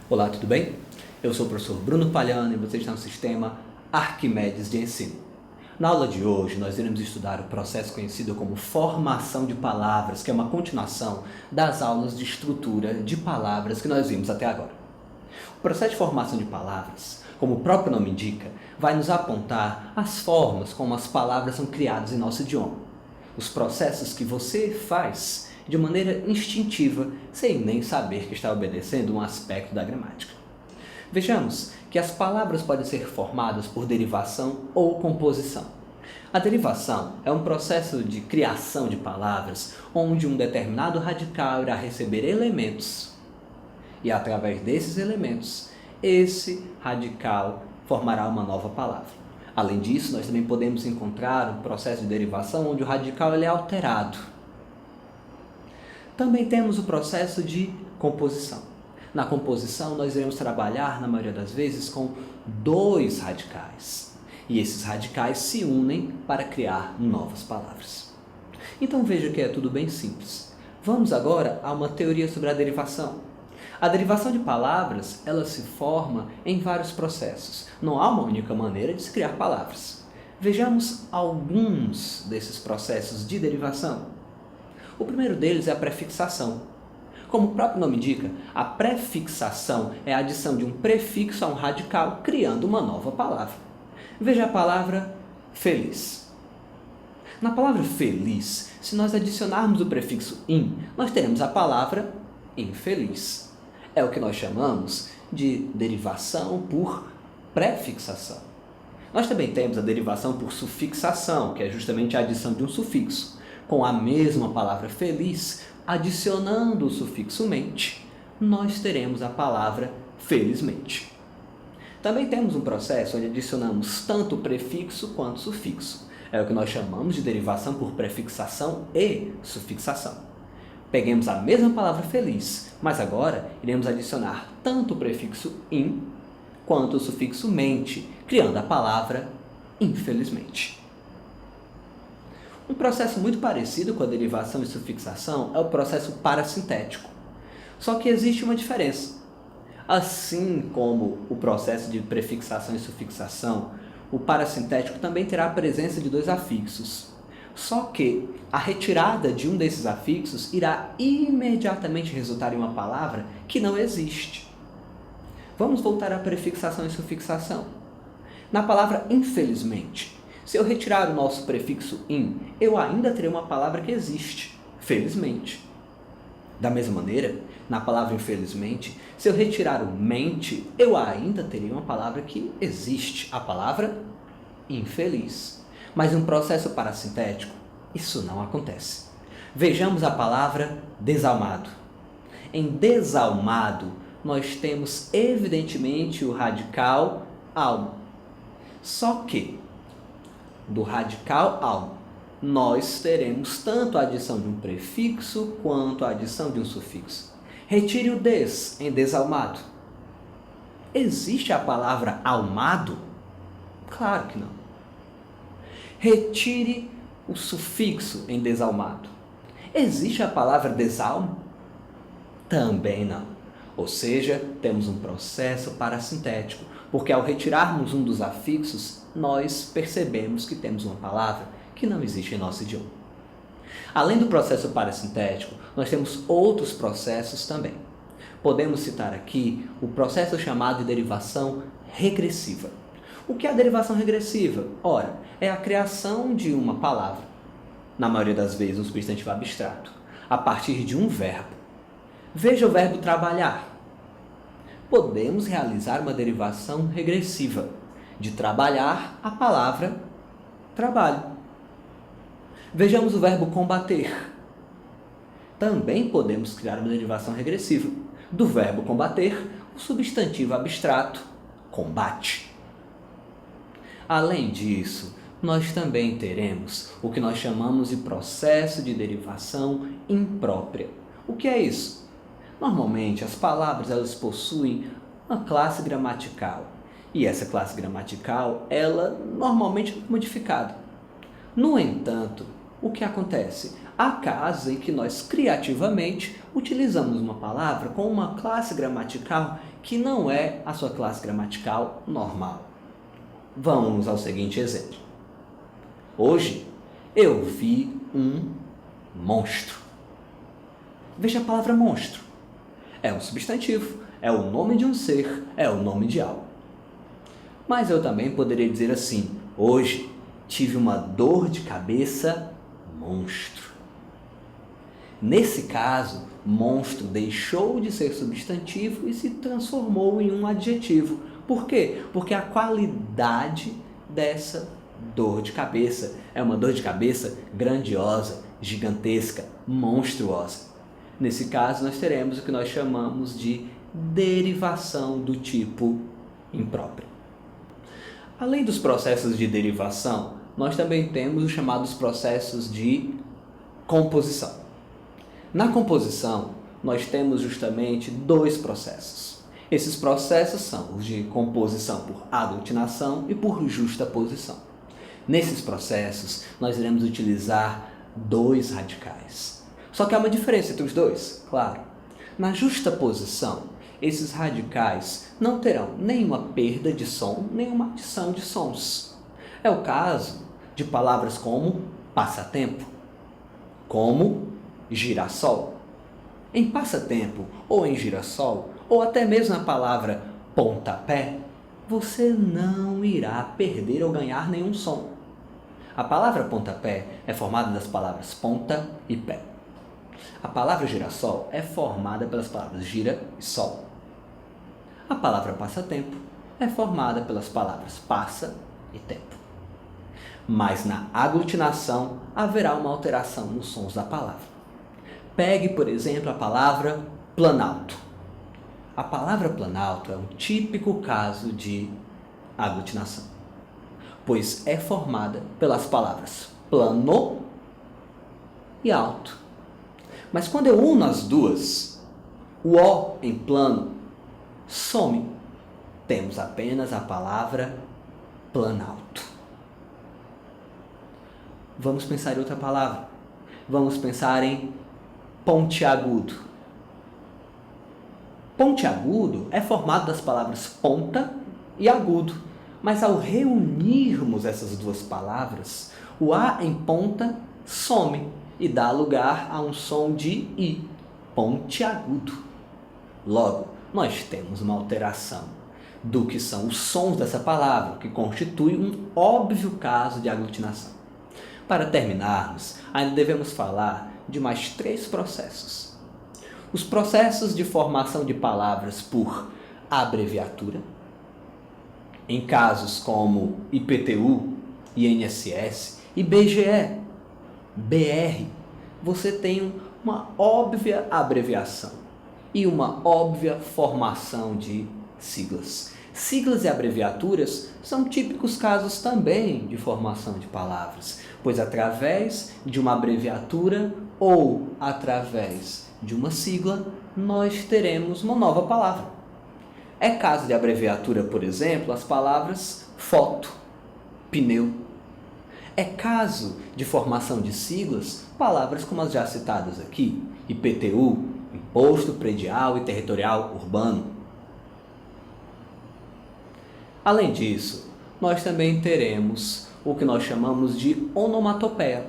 Olá, tudo bem? Eu sou o professor Bruno Palhano e você está no sistema Arquimedes de Ensino. Na aula de hoje, nós iremos estudar o processo conhecido como formação de palavras, que é uma continuação das aulas de estrutura de palavras que nós vimos até agora. O processo de formação de palavras, como o próprio nome indica, vai nos apontar as formas como as palavras são criadas em nosso idioma. Os processos que você faz de maneira instintiva, sem nem saber que está obedecendo um aspecto da gramática. Vejamos que as palavras podem ser formadas por derivação ou composição. A derivação é um processo de criação de palavras onde um determinado radical irá receber elementos e, através desses elementos, esse radical formará uma nova palavra. Além disso, nós também podemos encontrar um processo de derivação onde o radical é alterado. Também temos o processo de composição. Na composição, nós iremos trabalhar, na maioria das vezes, com dois radicais. E esses radicais se unem para criar novas palavras. Então veja que é tudo bem simples. Vamos agora a uma teoria sobre a derivação. A derivação de palavras, ela se forma em vários processos. Não há uma única maneira de se criar palavras. Vejamos alguns desses processos de derivação. O primeiro deles é a prefixação. Como o próprio nome indica, a prefixação é a adição de um prefixo a um radical, criando uma nova palavra. Veja a palavra feliz. Na palavra feliz, se nós adicionarmos o prefixo in, nós teremos a palavra infeliz. É o que nós chamamos de derivação por prefixação. Nós também temos a derivação por sufixação, que é justamente a adição de um sufixo. Com a mesma palavra feliz, adicionando o sufixo mente, nós teremos a palavra felizmente. Também temos um processo onde adicionamos tanto o prefixo quanto o sufixo. É o que nós chamamos de derivação por prefixação e sufixação. Peguemos a mesma palavra feliz, mas agora iremos adicionar tanto o prefixo in quanto o sufixo mente, criando a palavra infelizmente. Um processo muito parecido com a derivação e sufixação é o processo parasintético. Só que existe uma diferença. Assim como o processo de prefixação e sufixação, o parasintético também terá a presença de dois afixos. Só que a retirada de um desses afixos irá imediatamente resultar em uma palavra que não existe. Vamos voltar à prefixação e sufixação. Na palavra infelizmente, se eu retirar o nosso prefixo in, eu ainda terei uma palavra que existe, felizmente. Da mesma maneira, na palavra infelizmente, se eu retirar o mente, eu ainda terei uma palavra que existe, a palavra infeliz. Mas em um processo parasintético, isso não acontece. Vejamos a palavra desalmado. Em desalmado, nós temos evidentemente o radical al. Só que do radical al, nós teremos tanto a adição de um prefixo quanto a adição de um sufixo. Retire o des em desalmado. Existe a palavra almado? Claro que não. Retire o sufixo em desalmado. Existe a palavra desalmo? Também não. Ou seja, temos um processo parasintético, porque ao retirarmos um dos afixos, nós percebemos que temos uma palavra que não existe em nosso idioma. Além do processo parasintético, nós temos outros processos também. Podemos citar aqui o processo chamado de derivação regressiva. O que é a derivação regressiva? Ora, é a criação de uma palavra, na maioria das vezes um substantivo abstrato, a partir de um verbo. Veja o verbo trabalhar. Podemos realizar uma derivação regressiva de trabalhar a palavra trabalho. Vejamos o verbo combater. Também podemos criar uma derivação regressiva do verbo combater, o substantivo abstrato combate. Além disso, nós também teremos o que nós chamamos de processo de derivação imprópria. O que é isso? Normalmente, as palavras elas possuem uma classe gramatical. E essa classe gramatical, ela normalmente é modificada. No entanto, o que acontece? Há casos em que nós criativamente utilizamos uma palavra com uma classe gramatical que não é a sua classe gramatical normal. Vamos ao seguinte exemplo. Hoje eu vi um monstro. Veja a palavra monstro. É um substantivo, é o nome de um ser, é o nome de algo. Mas eu também poderia dizer assim: hoje tive uma dor de cabeça monstro. Nesse caso, monstro deixou de ser substantivo e se transformou em um adjetivo. Por quê? Porque a qualidade dessa dor de cabeça é uma dor de cabeça grandiosa, gigantesca, monstruosa. Nesse caso, nós teremos o que nós chamamos de derivação do tipo impróprio. Além dos processos de derivação, nós também temos os chamados processos de composição. Na composição, nós temos justamente dois processos. Esses processos são os de composição por aglutinação e por justaposição. Nesses processos, nós iremos utilizar dois radicais. Só que há uma diferença entre os dois, claro. Na justaposição, esses radicais não terão nenhuma perda de som, nenhuma adição de sons. É o caso de palavras como passatempo, como girassol. Em passatempo ou em girassol, ou até mesmo na palavra pontapé, você não irá perder ou ganhar nenhum som. A palavra pontapé é formada das palavras ponta e pé. A palavra girassol é formada pelas palavras gira e sol. A palavra passatempo é formada pelas palavras passa e tempo. Mas na aglutinação haverá uma alteração nos sons da palavra. Pegue, por exemplo, a palavra planalto. A palavra planalto é um típico caso de aglutinação, pois é formada pelas palavras plano e alto. Mas quando eu uno as duas, o O em plano some. Temos apenas a palavra planalto. Vamos pensar em outra palavra. Vamos pensar em pontiagudo. Pontiagudo é formado das palavras ponta e agudo. Mas ao reunirmos essas duas palavras, o A em ponta some e dá lugar a um som de I, pontiagudo. Logo, nós temos uma alteração do que são os sons dessa palavra, que constitui um óbvio caso de aglutinação. Para terminarmos, ainda devemos falar de mais três processos. Os processos de formação de palavras por abreviatura, em casos como IPTU, INSS, IBGE, BR, você tem uma óbvia abreviação e uma óbvia formação de siglas. Siglas e abreviaturas são típicos casos também de formação de palavras, pois através de uma abreviatura ou através de uma sigla, nós teremos uma nova palavra. É caso de abreviatura, por exemplo, as palavras foto, pneu. É caso de formação de siglas, palavras como as já citadas aqui, IPTU, Imposto Predial e Territorial Urbano. Além disso, nós também teremos o que nós chamamos de onomatopeia.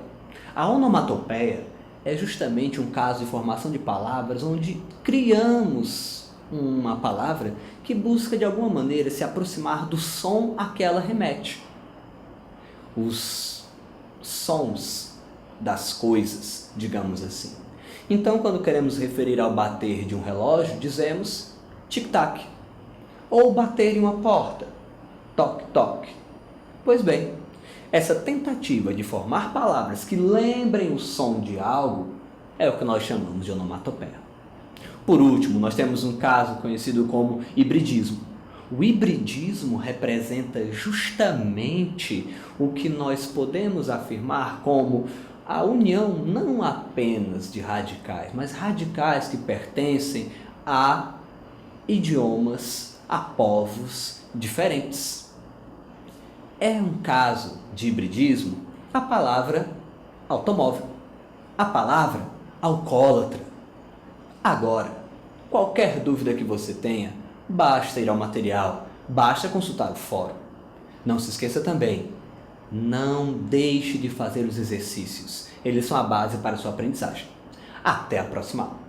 A onomatopeia é justamente um caso de formação de palavras onde criamos uma palavra que busca de alguma maneira se aproximar do som a que ela remete. Os sons das coisas, digamos assim. Então, quando queremos referir ao bater de um relógio, dizemos tic-tac. Ou bater em uma porta, toc-toc. Pois bem, essa tentativa de formar palavras que lembrem o som de algo é o que nós chamamos de onomatopeia. Por último, nós temos um caso conhecido como hibridismo. O hibridismo representa justamente o que nós podemos afirmar como a união não apenas de radicais, mas radicais que pertencem a idiomas, a povos diferentes. É um caso de hibridismo a palavra automóvel. A palavra, alcoólatra. Agora, qualquer dúvida que você tenha, basta ir ao material, basta consultar o fórum. Não se esqueça também, não deixe de fazer os exercícios. Eles são a base para a sua aprendizagem. Até a próxima aula.